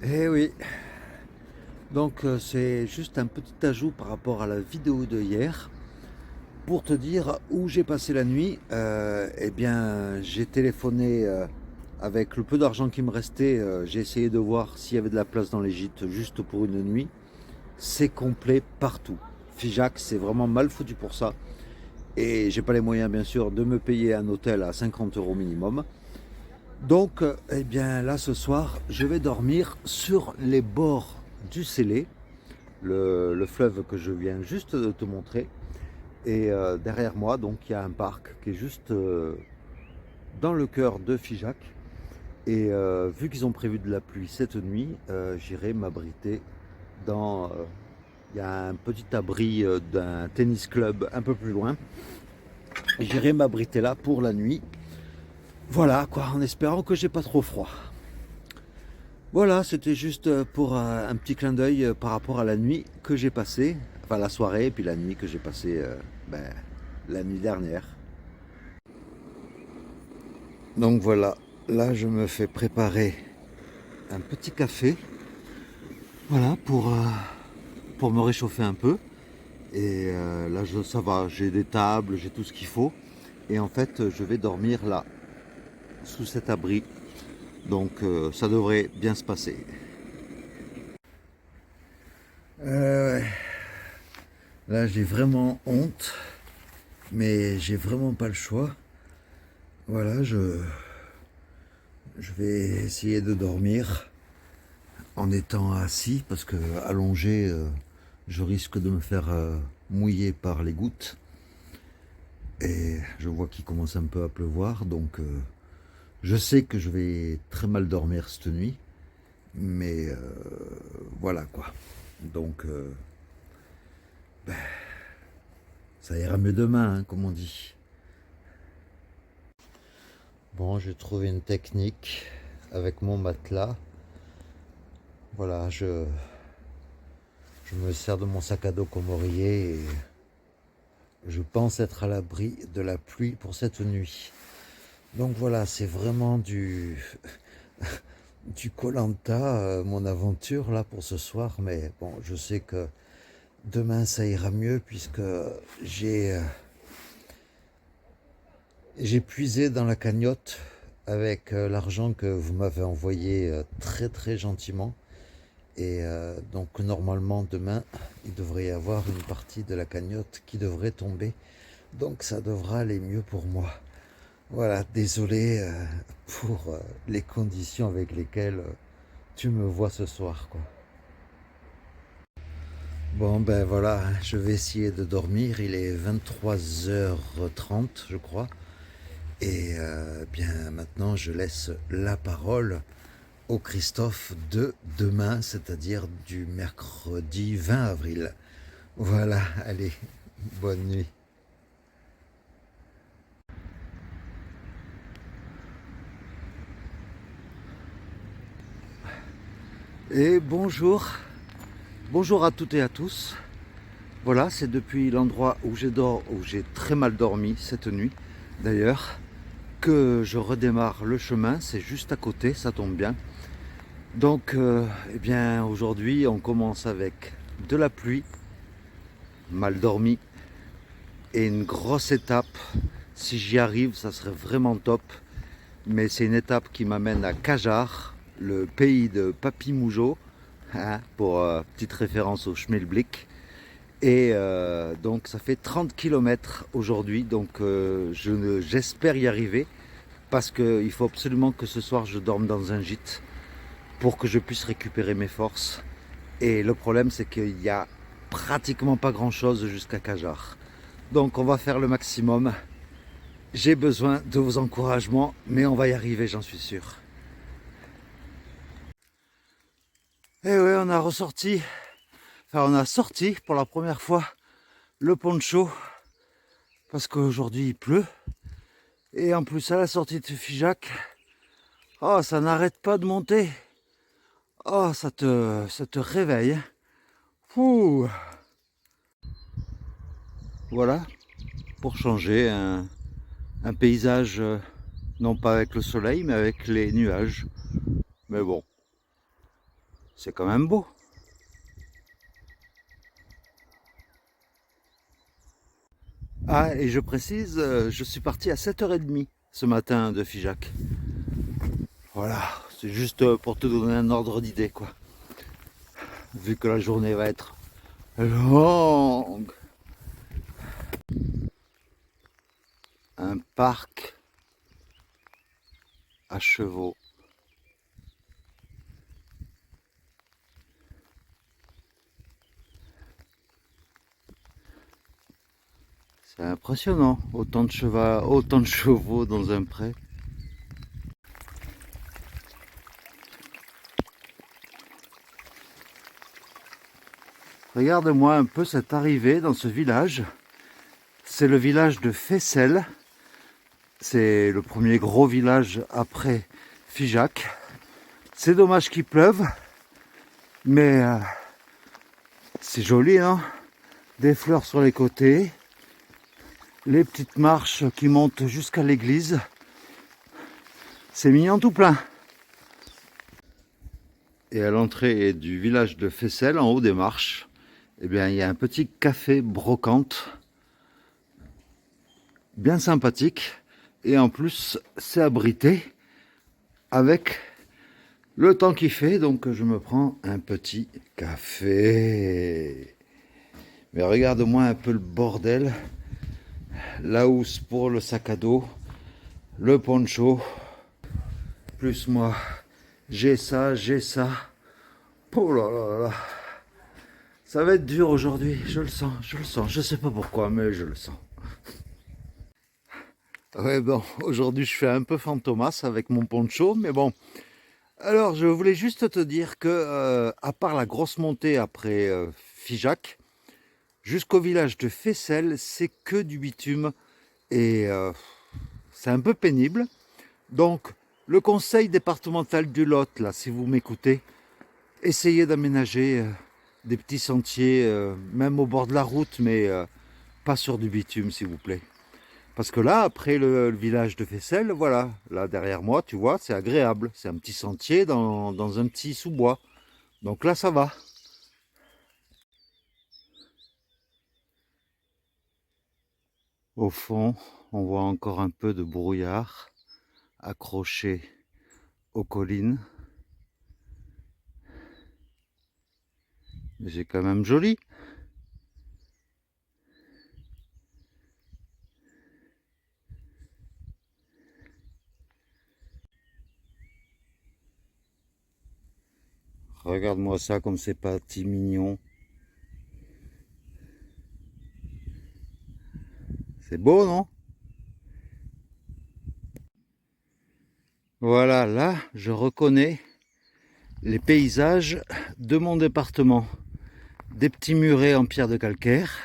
Eh oui, donc c'est juste un petit ajout par rapport à la vidéo de hier pour te dire où j'ai passé la nuit. Eh bien, j'ai téléphoné avec le peu d'argent qui me restait. J'ai essayé de voir s'il y avait de la place dans les gîtes juste pour une nuit. C'est complet partout. Figeac, c'est vraiment mal foutu pour ça. Et j'ai pas les moyens, bien sûr, de me payer un hôtel à 50 euros minimum. Donc, eh bien, là, ce soir, je vais dormir sur les bords du Célé, le fleuve que je viens juste de te montrer. Et derrière moi, donc, il y a un parc qui est juste dans le cœur de Figeac. Et vu qu'ils ont prévu de la pluie cette nuit, j'irai m'abriter dans. Il y a un petit abri d'un tennis club un peu plus loin. J'irai m'abriter là pour la nuit. Voilà, quoi, en espérant que j'ai pas trop froid. Voilà, c'était juste pour un petit clin d'œil par rapport à la nuit que j'ai passée, enfin la soirée et puis la nuit que j'ai passée ben, la nuit dernière. Donc voilà, là je me fais préparer un petit café, voilà, pour me réchauffer un peu. Et là ça va, j'ai des tables, j'ai tout ce qu'il faut. Et en fait, je vais dormir là, sous cet abri. Donc ça devrait bien se passer. Ouais. Là j'ai vraiment honte, mais j'ai vraiment pas le choix. Voilà, je vais essayer de dormir en étant assis parce que allongé, je risque de me faire mouiller par les gouttes. Et je vois qu'il commence un peu à pleuvoir, donc je sais que je vais très mal dormir cette nuit, mais voilà quoi. Donc ça ira mieux demain, hein, comme on dit. Bon, j'ai trouvé une technique avec mon matelas. Voilà, je me sers de mon sac à dos comme oreiller et je pense être à l'abri de la pluie pour cette nuit. Donc voilà, c'est vraiment du koh mon aventure là pour ce soir. Mais bon, je sais que demain ça ira mieux puisque j'ai euh, j'ai puisé dans la cagnotte avec l'argent que vous m'avez envoyé très très gentiment. Et donc normalement demain, il devrait y avoir une partie de la cagnotte qui devrait tomber. Donc ça devra aller mieux pour moi. Voilà, désolé pour les conditions avec lesquelles tu me vois ce soir, quoi. Bon, ben voilà, hein, je vais essayer de dormir. Il est 23h30, je crois. Et bien maintenant, je laisse la parole au Christophe de demain, c'est-à-dire du mercredi 20 avril. Voilà, allez, bonne nuit. Et bonjour à toutes et à tous. Voilà, c'est depuis l'endroit où j'ai très mal dormi cette nuit, d'ailleurs, que je redémarre le chemin. C'est juste à côté, ça tombe bien. Donc, eh bien, aujourd'hui, on commence avec de la pluie, mal dormi, et une grosse étape. Si j'y arrive, ça serait vraiment top. Mais c'est une étape qui m'amène à Cajar, le pays de Papy Mougeot, hein, pour petite référence au Schmelblick. Et donc ça fait 30 km aujourd'hui, donc j'espère y arriver parce qu'il faut absolument que ce soir je dorme dans un gîte pour que je puisse récupérer mes forces. Et le problème c'est qu'il n'y a pratiquement pas grand chose jusqu'à Cajar. Donc on va faire le maximum. J'ai besoin de vos encouragements, mais on va y arriver, j'en suis sûr. Et ouais, on a ressorti, enfin on a sorti pour la première fois le poncho parce qu'aujourd'hui il pleut. Et en plus, à la sortie de Figeac, oh, ça n'arrête pas de monter. Oh, ça te réveille. Ouh. Voilà, pour changer un paysage, non pas avec le soleil, mais avec les nuages. Mais bon, C'est quand même beau. Ah, et je précise, je suis parti à 7h30 ce matin de Figeac. Voilà, c'est juste pour te donner un ordre d'idée, quoi. Vu que la journée va être longue. Un parc à chevaux. C'est impressionnant, autant de chevaux dans un pré. Regarde-moi un peu cette arrivée dans ce village. C'est le village de Fessel. C'est le premier gros village après Figeac. C'est dommage qu'il pleuve, mais c'est joli, hein. Des fleurs sur les côtés, les petites marches qui montent jusqu'à l'église. C'est mignon tout plein. Et à l'entrée du village de Fessel, en haut des marches, eh bien, il y a un petit café brocante, bien sympathique. Et en plus, c'est abrité avec le temps qu'il fait. Donc, je me prends un petit café. Mais regarde-moi un peu le bordel. La housse pour le sac à dos, le poncho, plus moi, j'ai ça. Oh là là là. Ça va être dur aujourd'hui, je le sens. Je sais pas pourquoi, mais je le sens. Ouais, bon, aujourd'hui je fais un peu fantomas avec mon poncho, mais bon. Alors, je voulais juste te dire que, à part la grosse montée après Figeac, jusqu'au village de Fessel, c'est que du bitume et c'est un peu pénible. Donc, le conseil départemental du Lot, là, si vous m'écoutez, essayez d'aménager des petits sentiers, même au bord de la route, mais pas sur du bitume, s'il vous plaît. Parce que là, après le village de Fessel, voilà, là derrière moi, tu vois, c'est agréable. C'est un petit sentier dans un petit sous-bois. Donc là, ça va. Au fond, on voit encore un peu de brouillard accroché aux collines. Mais c'est quand même joli. Regarde-moi ça comme c'est pas petit mignon. C'est beau, non? Voilà, là, je reconnais les paysages de mon département. Des petits murets en pierre de calcaire,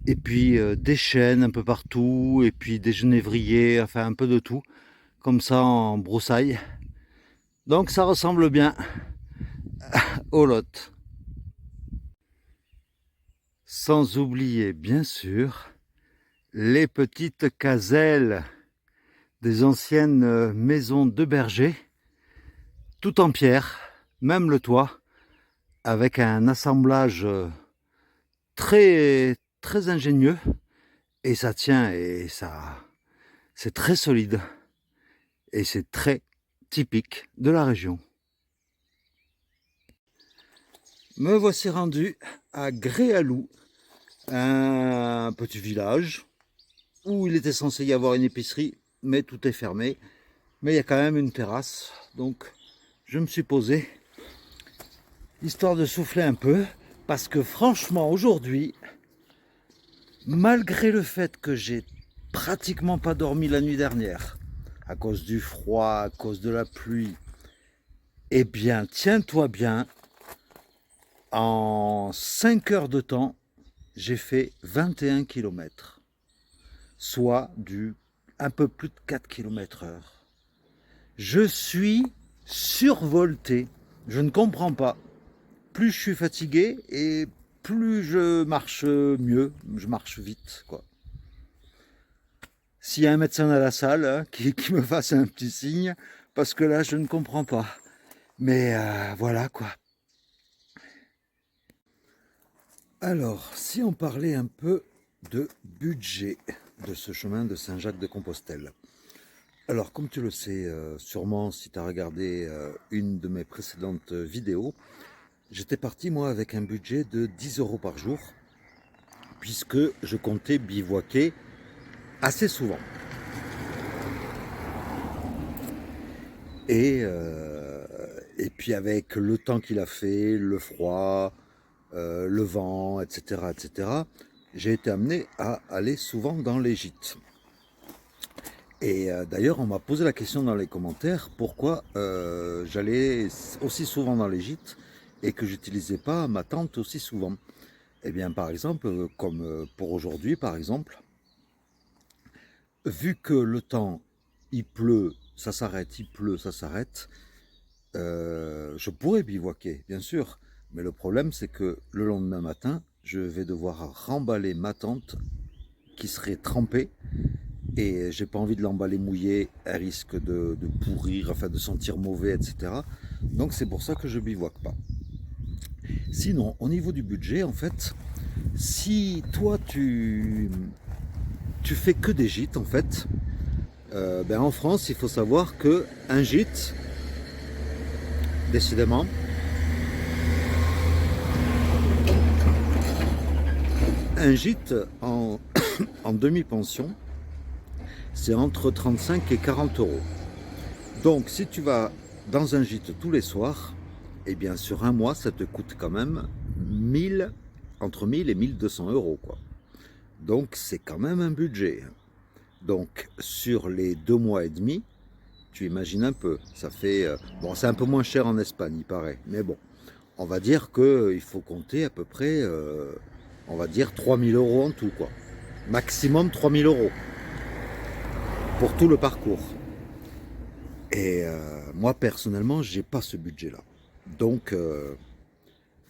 et puis des chênes un peu partout, et puis des genévriers, enfin un peu de tout, comme ça en broussaille. Donc ça ressemble bien au Lot. Sans oublier, bien sûr, les petites caselles des anciennes maisons de berger, tout en pierre, même le toit, avec un assemblage très ingénieux, et ça tient, et ça, c'est très solide, et c'est très typique de la région. Me voici rendu à Gréalou, un petit village où il était censé y avoir une épicerie, mais tout est fermé. Mais il y a quand même une terrasse, donc je me suis posé, histoire de souffler un peu, parce que franchement aujourd'hui, malgré le fait que j'ai pratiquement pas dormi la nuit dernière, à cause du froid, à cause de la pluie, eh bien tiens-toi bien, en 5 heures de temps, j'ai fait 21 km, soit du un peu plus de 4 km/h. Je suis survolté, je ne comprends pas. Plus je suis fatigué et plus je marche mieux, je marche vite, quoi. S'il y a un médecin à la salle, hein, qui me fasse un petit signe, parce que là je ne comprends pas. Mais voilà quoi. Alors, si on parlait un peu de budget de ce chemin de Saint-Jacques-de-Compostelle. Alors, comme tu le sais sûrement si tu as regardé une de mes précédentes vidéos, j'étais parti moi avec un budget de 10 euros par jour, puisque je comptais bivouaquer assez souvent. Et, euh, et puis avec le temps qu'il a fait, le froid, le vent, etc., etc., j'ai été amené à aller souvent dans les gîtes. Et d'ailleurs, on m'a posé la question dans les commentaires pourquoi j'allais aussi souvent dans les gîtes et que j'utilisais pas ma tente aussi souvent. Eh bien, par exemple, comme pour aujourd'hui, par exemple, vu que le temps, il pleut, ça s'arrête, il pleut, ça s'arrête, je pourrais bivouaquer, bien sûr. Mais le problème, c'est que le lendemain matin, je vais devoir remballer ma tente qui serait trempée. Et j'ai pas envie de l'emballer mouillée, elle risque de pourrir, enfin de sentir mauvais, etc. Donc c'est pour ça que je bivouaque pas. Sinon, au niveau du budget, en fait, si toi tu fais que des gîtes, en fait, ben en France, il faut savoir que un gîte, décidément, un gîte en demi-pension, c'est entre 35 et 40 euros. Donc si tu vas dans un gîte tous les soirs, eh bien sur un mois, ça te coûte quand même 1000, entre 1000 et 1200 euros, quoi. Donc c'est quand même un budget. Donc sur les 2 mois et demi, tu imagines un peu, ça fait... bon, c'est un peu moins cher en Espagne, il paraît, mais bon, on va dire qu'il faut compter à peu près, on va dire 3000 euros en tout, quoi. Maximum 3000 euros pour tout le parcours. Et moi personnellement, j'ai pas ce budget-là. Donc, euh,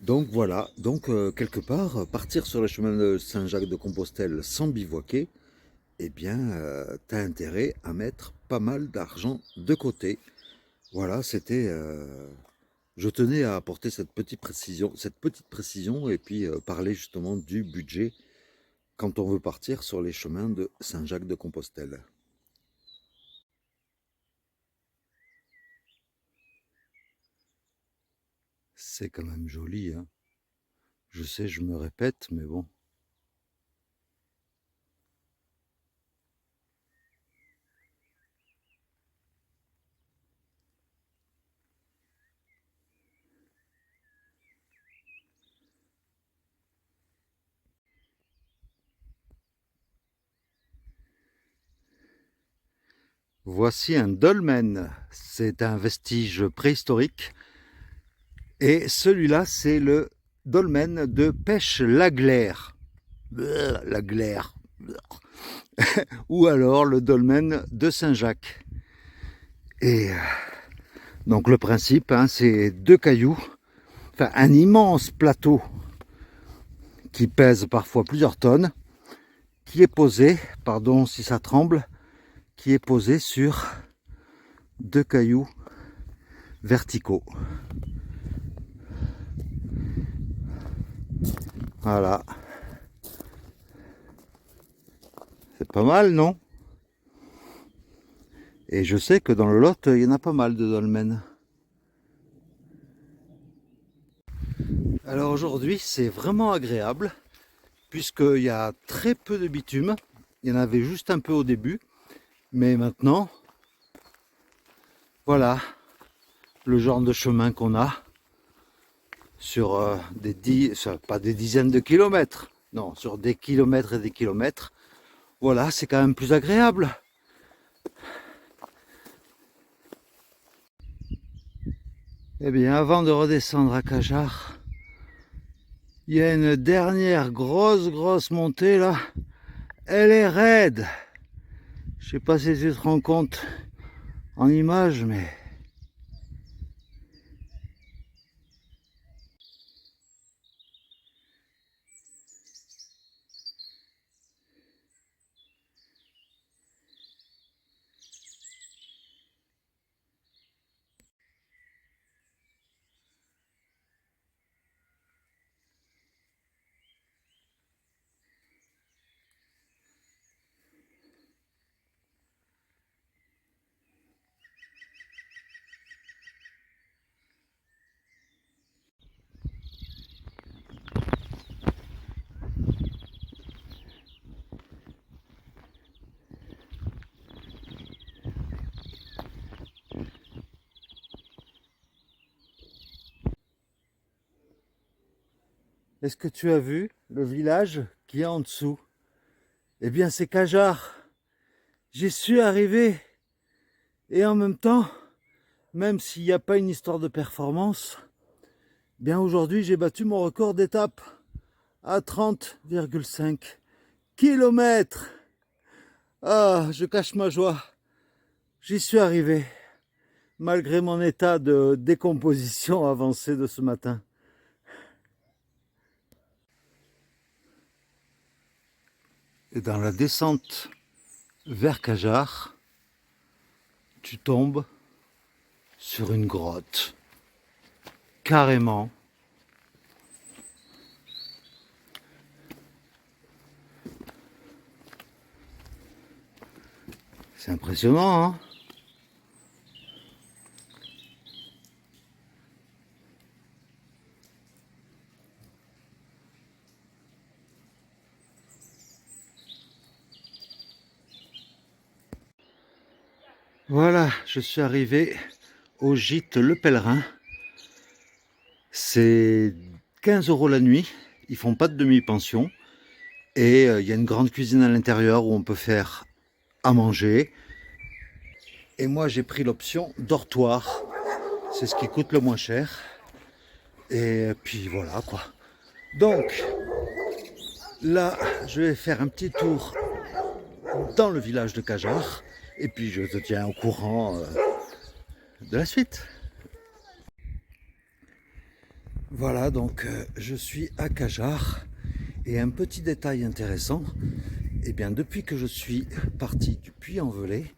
donc voilà, donc quelque part, partir sur le chemin de Saint-Jacques-de-Compostelle sans bivouaquer, eh bien, tu as intérêt à mettre pas mal d'argent de côté. Voilà, c'était... je tenais à apporter cette petite précision et puis parler justement du budget quand on veut partir sur les chemins de Saint-Jacques-de-Compostelle. C'est quand même joli, hein. Je sais, je me répète, mais bon. Voici un dolmen. C'est un vestige préhistorique. Et celui-là, c'est le dolmen de pêche Laglaire. Laglaire. Ou alors le dolmen de Saint-Jacques. Et donc le principe, hein, c'est deux cailloux, enfin un immense plateau qui pèse parfois plusieurs tonnes, qui est posé, pardon si ça tremble, qui est posé sur deux cailloux verticaux. Voilà. C'est pas mal, non? Et je sais que dans le Lot, il y en a pas mal de dolmens. Alors aujourd'hui, c'est vraiment agréable, puisqu'il y a très peu de bitume. Il y en avait juste un peu au début. Mais maintenant, voilà le genre de chemin qu'on a sur pas des dizaines de kilomètres, non, sur des kilomètres et des kilomètres. Voilà, c'est quand même plus agréable. Eh bien, avant de redescendre à Cajar, il y a une dernière grosse montée là. Elle est raide. Je sais pas si tu te rends compte en image, mais Est-ce que tu as vu le village qui est en dessous? Eh bien, c'est Cajar. J'y suis arrivé. Et en même temps, même s'il n'y a pas une histoire de performance, bien aujourd'hui, j'ai battu mon record d'étape à 30,5 kilomètres. Ah, je cache ma joie. J'y suis arrivé, malgré mon état de décomposition avancée de ce matin. Et dans la descente vers Cajar, tu tombes sur une grotte. Carrément. C'est impressionnant, hein? Voilà, je suis arrivé au gîte Le Pèlerin. C'est 15 € la nuit. Ils font pas de demi-pension. Et il y a une grande cuisine à l'intérieur où on peut faire à manger. Et moi, j'ai pris l'option dortoir. C'est ce qui coûte le moins cher. Et puis voilà quoi. Donc, là, je vais faire un petit tour dans le village de Cajar. Et puis, je te tiens au courant de la suite. Voilà, donc je suis à Cajar. Et un petit détail intéressant, eh bien, depuis que je suis parti du Puy-en-Velay,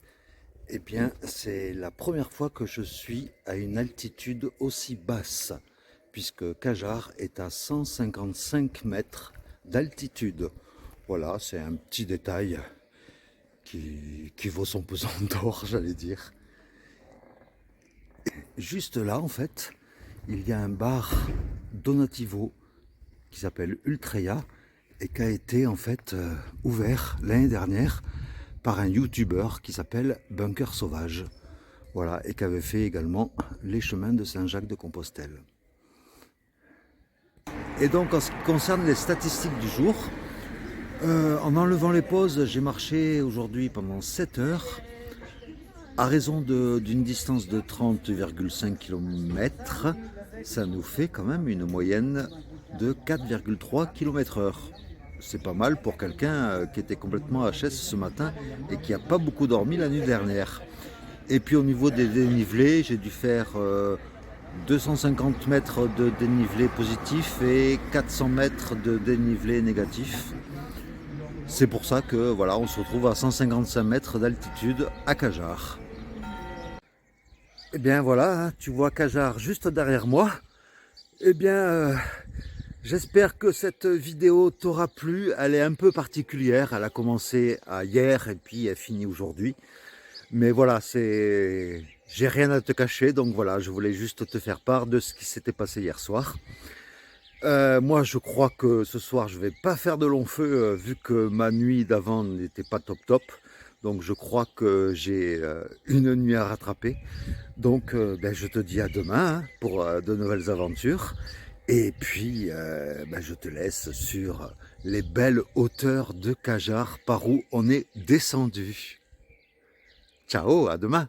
eh bien, c'est la première fois que je suis à une altitude aussi basse, puisque Cajar est à 155 mètres d'altitude. Voilà, c'est un petit détail qui vaut son pesant d'or, j'allais dire. Juste là, en fait, il y a un bar Donativo qui s'appelle Ultreya et qui a été en fait ouvert l'année dernière par un youtubeur qui s'appelle Bunker Sauvage. Voilà, et qui avait fait également les chemins de Saint-Jacques-de-Compostelle. Et donc en ce qui concerne les statistiques du jour, en enlevant les pauses, j'ai marché aujourd'hui pendant 7 heures à raison d'une distance de 30,5 km. Ça nous fait quand même une moyenne de 4,3 km/h. C'est pas mal pour quelqu'un qui était complètement HS ce matin et qui n'a pas beaucoup dormi la nuit dernière. Et puis au niveau des dénivelés, j'ai dû faire 250 mètres de dénivelé positif et 400 mètres de dénivelé négatif. C'est pour ça que voilà, on se retrouve à 155 mètres d'altitude à Cajar. Et bien voilà, hein, tu vois Cajar juste derrière moi. Eh bien, j'espère que cette vidéo t'aura plu. Elle est un peu particulière. Elle a commencé hier et puis elle finit aujourd'hui. Mais voilà, j'ai rien à te cacher. Donc voilà, je voulais juste te faire part de ce qui s'était passé hier soir. Moi, je crois que ce soir, je vais pas faire de long feu vu que ma nuit d'avant n'était pas top top. Donc je crois que j'ai une nuit à rattraper. Donc ben, je te dis à demain hein, pour de nouvelles aventures. Et puis ben, je te laisse sur les belles hauteurs de Cajar par où on est descendu. Ciao, à demain.